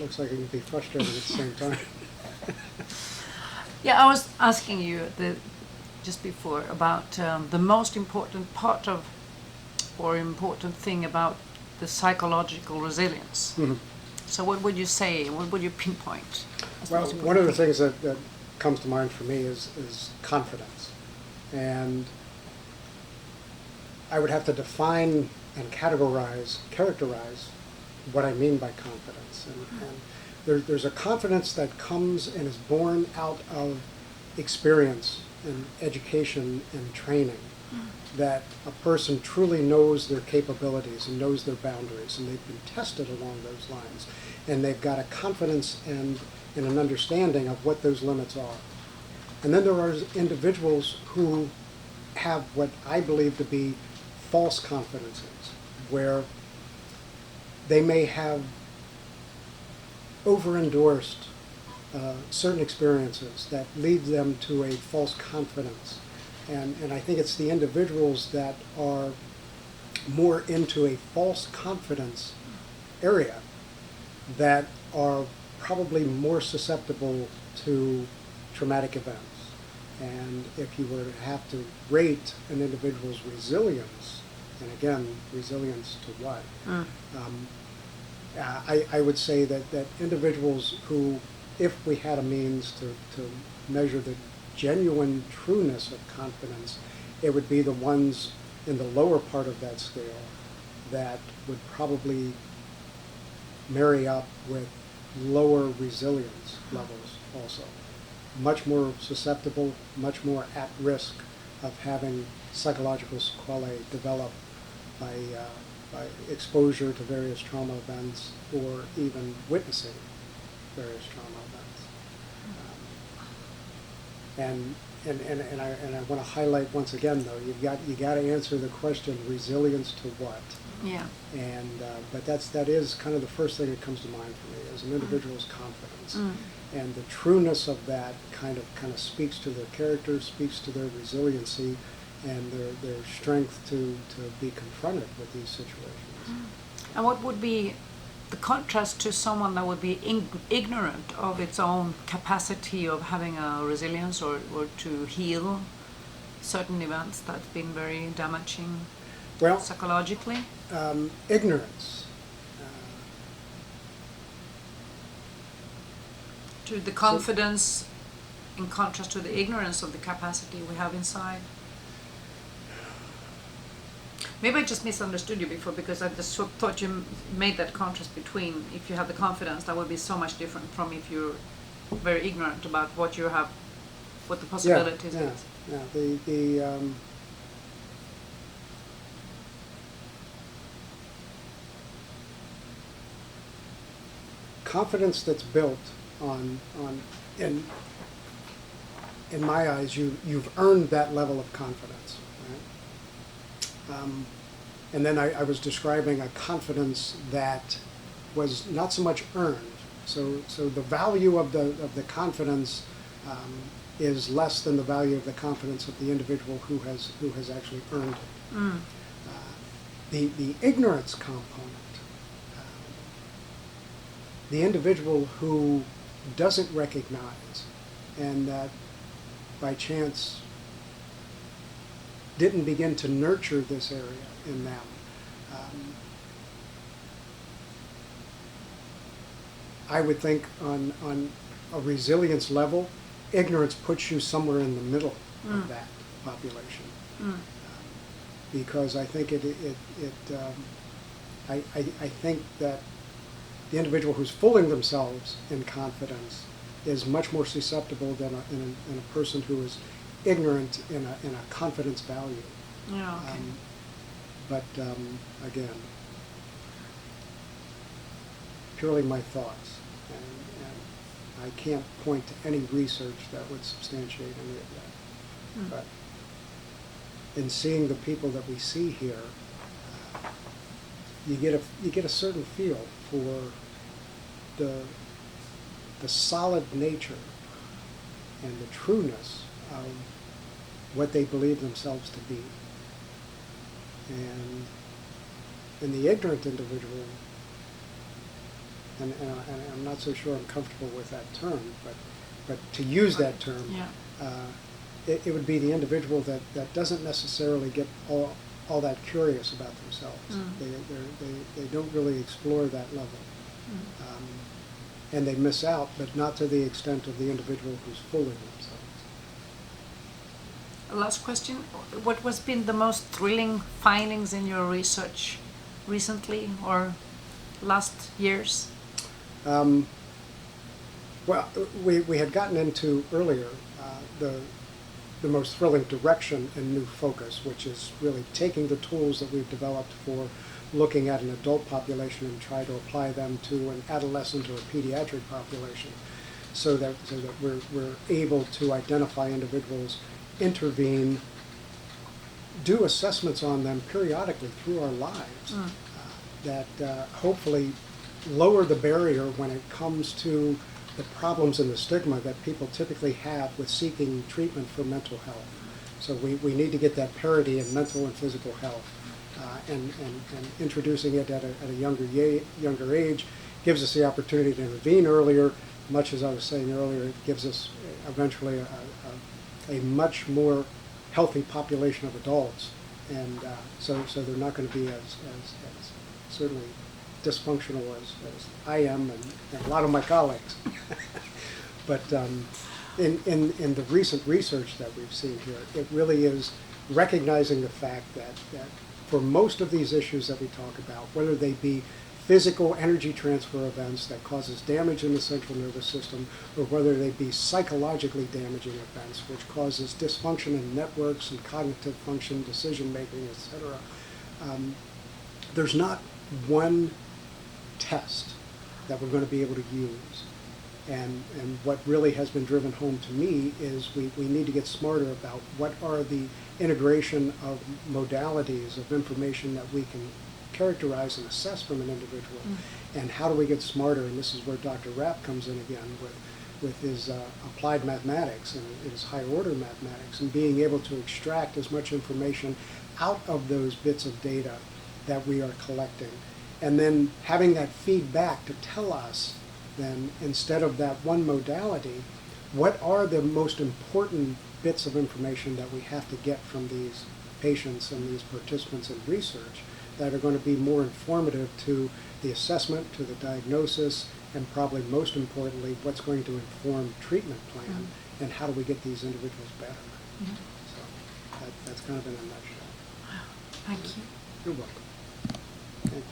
looks like it can be frustrating at the same time. Yeah, I was asking you just before about the most important part of, or important thing about the psychological resilience. Mm-hmm. So what would you say, what would you pinpoint? Well, one of the things that comes to mind for me is confidence. And I would have to define and characterize what I mean by confidence. And there's a confidence that comes and is born out of experience and education and training, that a person truly knows their capabilities and knows their boundaries, and they've been tested along those lines, and they've got a confidence and an understanding of what those limits are. And then there are individuals who have what I believe to be false confidences, where they may have over-endorsed certain experiences that lead them to a false confidence. And I think it's the individuals that are more into a false confidence area that are probably more susceptible to traumatic events. And if you were to have to rate an individual's resilience, and again, resilience to what? I would say that individuals who, if we had a means to measure the genuine trueness of confidence, it would be the ones in the lower part of that scale that would probably marry up with lower resilience levels also. Much more susceptible, much more at risk of having psychological sequelae develop by exposure to various trauma events or even witnessing various trauma events. And I want to highlight once again, though, you got to answer the question: resilience to what? Yeah. And but that is kind of the first thing that comes to mind for me as an individual's confidence, and the trueness of that kind of speaks to their character, speaks to their resiliency, and their strength to be confronted with these situations. And what would be the contrast to someone that would be ignorant of its own capacity of having a resilience or to heal certain events that's been very damaging psychologically? Ignorance. To the confidence in contrast to the ignorance of the capacity we have inside. Maybe I just misunderstood you before, because I just thought you made that contrast between, if you have the confidence, that would be so much different from if you're very ignorant about what you have, what the possibilities is. Yeah, the confidence that's built on in my eyes, you've earned that level of confidence. And then I was describing a confidence that was not so much earned. So the value of the confidence is less than the value of the confidence of the individual who has actually earned it. The ignorance component, the individual who doesn't recognize, and that by chance didn't begin to nurture this area in them. I would think on a resilience level, ignorance puts you somewhere in the middle of that population. Because I think I think that the individual who's fooling themselves in confidence is much more susceptible than a person who is ignorant in a confidence value. Yeah, okay. But again, purely my thoughts, and I can't point to any research that would substantiate any of that. But in seeing the people that we see here, you get a certain feel for the solid nature and the trueness of what they believe themselves to be. And in the ignorant individual, and I'm not so sure I'm comfortable with that term, but to use that term, Yeah. It would be the individual that doesn't necessarily get all that curious about themselves. They don't really explore that level. And they miss out, but not to the extent of the individual who's fooling themselves. Last question. What has been the most thrilling findings in your research recently or last years? Well, we had gotten into earlier the most thrilling direction and new focus, which is really taking the tools that we've developed for looking at an adult population and try to apply them to an adolescent or a pediatric population, so that we're able to identify individuals, intervene, do assessments on them periodically through our lives, that hopefully lower the barrier when it comes to the problems and the stigma that people typically have with seeking treatment for mental health. So we need to get that parity in mental and physical health, and introducing it at a younger age gives us the opportunity to intervene earlier. Much as I was saying earlier, it gives us eventually a much more healthy population of adults, and so they're not going to be as certainly dysfunctional as I am and a lot of my colleagues. But in the recent research that we've seen here, it really is recognizing the fact that for most of these issues that we talk about, whether they be physical energy transfer events that causes damage in the central nervous system, or whether they be psychologically damaging events which causes dysfunction in networks and cognitive function, decision making, etc., there's not one test that we're going to be able to use. And what really has been driven home to me is we need to get smarter about what are the integration of modalities of information that we can characterize and assess from an individual, and how do we get smarter. And this is where Dr. Rapp comes in again with his applied mathematics and his higher order mathematics, and being able to extract as much information out of those bits of data that we are collecting, and then having that feedback to tell us then, instead of that one modality, what are the most important bits of information that we have to get from these patients and these participants in research that are going to be more informative to the assessment, to the diagnosis, and probably most importantly, what's going to inform treatment plan, and how do we get these individuals better. So that's kind of in a nutshell. Thank you. You're welcome. Thank you.